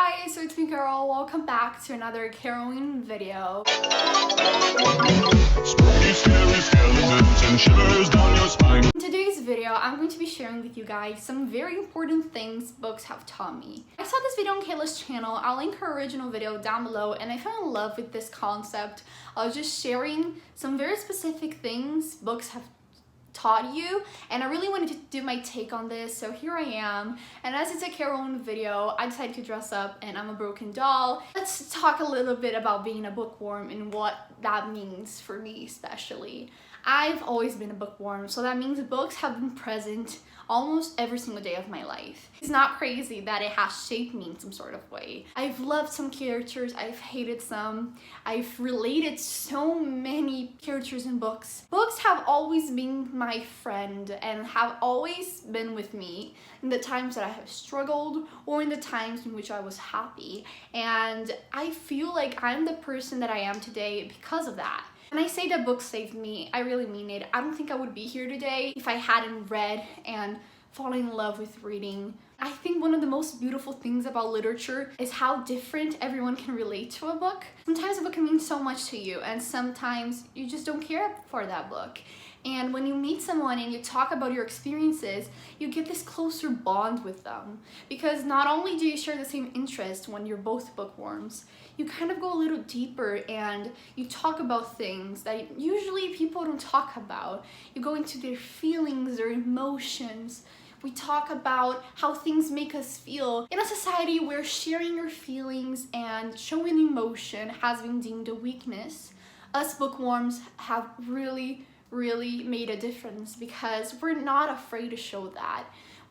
guys, so it's me Carol. Welcome back to another Caroline video. In today's video, I'm going to be sharing with you guys some very important things books have taught me. I saw this video on Kayla's channel. I'll link her original video down below, and I fell in love with this concept of just sharing some very specific things books have taught you, and I really wanted to do my take on this, so here I am. And as it's a Caroline video, I decided to dress up and I'm a broken doll. Let's talk a little bit about being a bookworm and what that means for me especially. I've always been a bookworm, so that means books have been present almost every single day of my life. It's not crazy that it has shaped me in some sort of way. I've loved some characters, I've hated some, I've related so many characters in books. Books have always been my friend and have always been with me in the times that I have struggled or in the times in which I was happy. And I feel like I'm the person that I am today because of that. When I say that books saved me, I really mean it. I don't think I would be here today if I hadn't read and fallen in love with reading. I think one of the most beautiful things about literature is how different everyone can relate to a book. Sometimes a book can mean so much to you, and sometimes you just don't care for that book. And when you meet someone and you talk about your experiences, you get this closer bond with them. Because not only do you share the same interest when you're both bookworms, you kind of go a little deeper and you talk about things that usually people don't talk about. You go into their feelings, their emotions. We talk about how things make us feel. In a society where sharing your feelings and showing emotion has been deemed a weakness, us bookworms have really made a difference because we're not afraid to show that.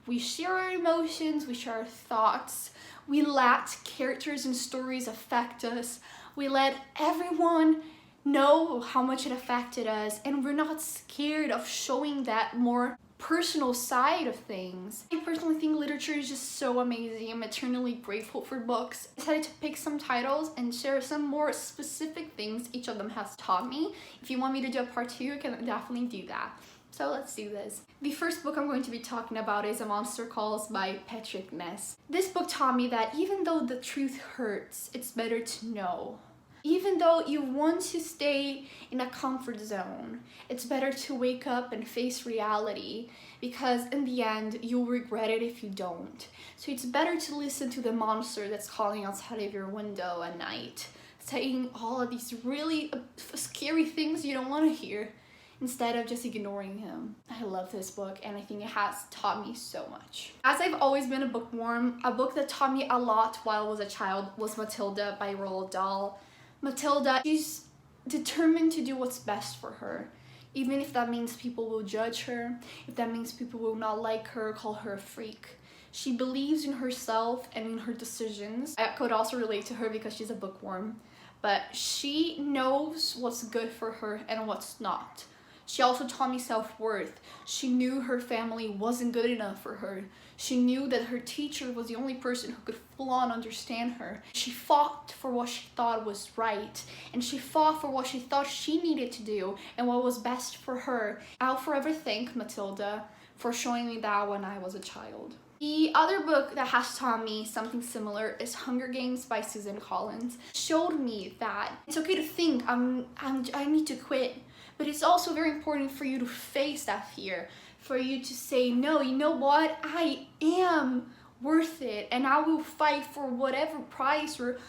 We share our emotions, we share our thoughts, we let characters and stories affect us, we let everyone know how much it affected us, and we're not scared of showing that more personal side of things. I personally think literature is just so amazing. I'm eternally grateful for books. I decided to pick some titles and share some more specific things each of them has taught me. If you want me to do a part 2, I can definitely do that. So let's do this. The first book I'm going to be talking about is A Monster Calls by Patrick Ness. This book taught me that even though the truth hurts, it's better to know. Even though you want to stay in a comfort zone, it's better to wake up and face reality, because in the end, you'll regret it if you don't. So it's better to listen to the monster that's calling outside of your window at night, saying all of these really scary things you don't want to hear, instead of just ignoring him. I love this book, and I think it has taught me so much. As I've always been a bookworm, a book that taught me a lot while I was a child was Matilda by Roald Dahl. Matilda, she's determined to do what's best for her, even if that means people will judge her, if that means people will not like her, call her a freak. She believes in herself and in her decisions. I could also relate to her because she's a bookworm, but she knows what's good for her and what's not. She also taught me self-worth. She knew her family wasn't good enough for her. She knew that her teacher was the only person who could full-on understand her. She fought for what she thought was right, and she fought for what she thought she needed to do and what was best for her. I'll forever thank Matilda for showing me that when I was a child. The other book that has taught me something similar is Hunger Games by Susan Collins. It showed me that it's okay to think I need to quit, but it's also very important for you to face that fear, for you to say, no, you know what, I am worth it, and I will fight for whatever prize or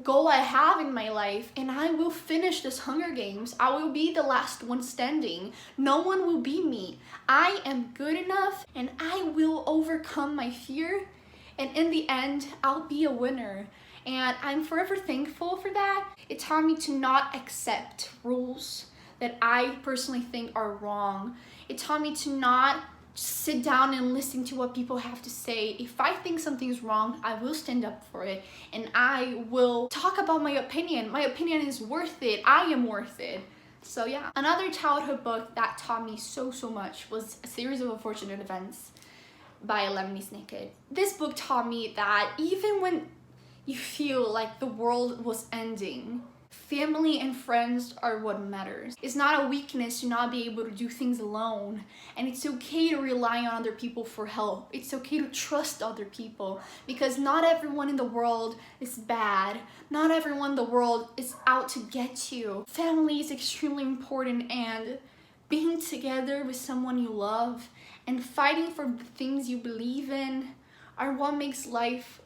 goal I have in my life, and I will finish this Hunger Games. I will be the last one standing. No one will beat me. I am good enough, and I will overcome my fear, and in the end, I'll be a winner. And I'm forever thankful for that. It taught me to not accept rules that I personally think are wrong. It taught me to not sit down and listen to what people have to say. If I think something's wrong, I will stand up for it, and I will talk about my opinion. My opinion is worth it. I am worth it. So yeah. Another childhood book that taught me so much was A Series of Unfortunate Events by Lemony Snicket. This book taught me that even when you feel like the world was ending, Family and friends are what matters. It's not a weakness to not be able to do things alone. And it's okay to rely on other people for help. It's okay to trust other people, because not everyone in the world is bad. Not everyone in the world is out to get you. Family is extremely important, and being together with someone you love and fighting for the things you believe in are what makes life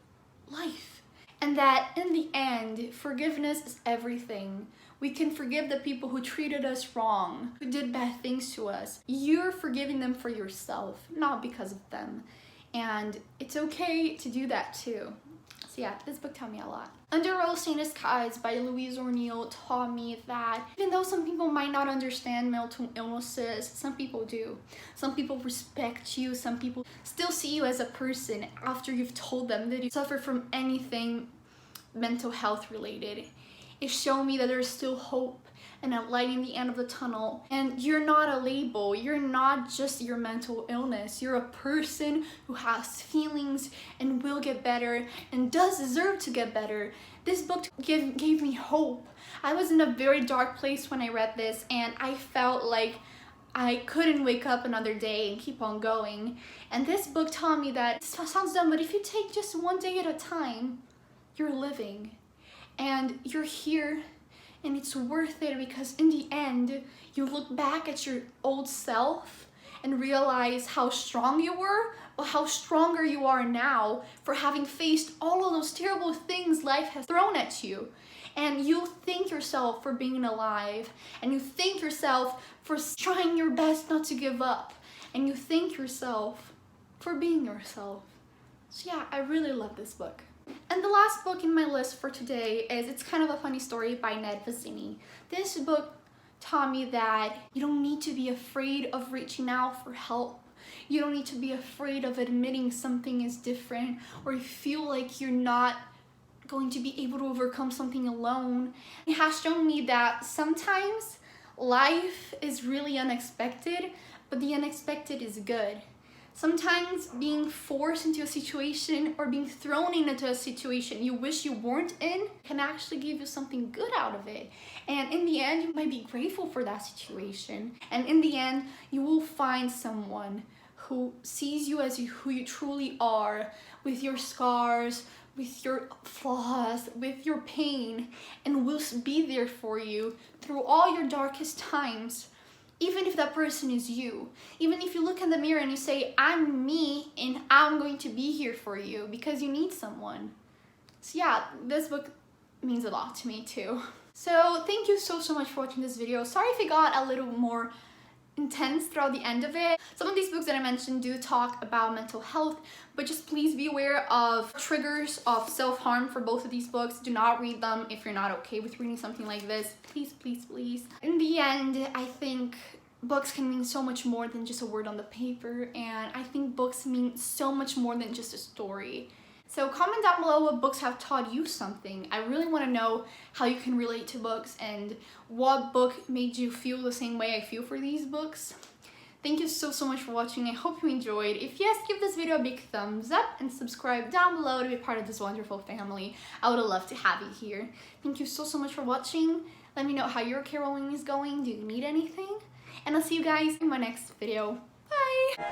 life. And that in the end, forgiveness is everything. We can forgive the people who treated us wrong, who did bad things to us. You're forgiving them for yourself, not because of them. And it's okay to do that too. So yeah, this book taught me a lot. Under Rose-Stained Skies by Louise O'Neill taught me that even though some people might not understand mental illnesses, some people do. Some people respect you, some people still see you as a person after you've told them that you suffer from anything mental health related. It showed me that there's still hope and a light in the end of the tunnel. And you're not a label. You're not just your mental illness. You're a person who has feelings and will get better and does deserve to get better. This book gave me hope. I was in a very dark place when I read this, and I felt like I couldn't wake up another day and keep on going. And this book taught me that it sounds dumb, but if you take just one day at a time, you're living and you're here. And it's worth it, because in the end, you look back at your old self and realize how strong you were, but how stronger you are now for having faced all of those terrible things life has thrown at you. And you thank yourself for being alive, and you thank yourself for trying your best not to give up, and you thank yourself for being yourself. So yeah, I really love this book. And the last book in my list for today is It's Kind of a Funny Story by Ned Vizzini. This book taught me that you don't need to be afraid of reaching out for help. You don't need to be afraid of admitting something is different, or you feel like you're not going to be able to overcome something alone. It has shown me that sometimes life is really unexpected, but the unexpected is good. Sometimes being forced into a situation or being thrown into a situation you wish you weren't in can actually give you something good out of it. And in the end, you might be grateful for that situation. And in the end, you will find someone who sees you as who you truly are, with your scars, with your flaws, with your pain, and will be there for you through all your darkest times. Even if that person is you, even if you look in the mirror and you say, I'm me and I'm going to be here for you, because you need someone. So yeah, this book means a lot to me too. So thank you so much for watching this video. Sorry if it got a little more intense throughout the end of it. Some of these books that I mentioned do talk about mental health, but just please be aware of triggers of self-harm for both of these books. Do not read them if you're not okay with reading something like this. Please, please, please. In the end, I think books can mean so much more than just a word on the paper, and I think books mean so much more than just a story. So comment down below what books have taught you something. I really want to know how you can relate to books and what book made you feel the same way I feel for these books. Thank you so much for watching. I hope you enjoyed. If yes, give this video a big thumbs up and subscribe down below to be part of this wonderful family. I would love to have you here. Thank you so much for watching. Let me know how your caroling is going. Do you need anything? And I'll see you guys in my next video. Bye!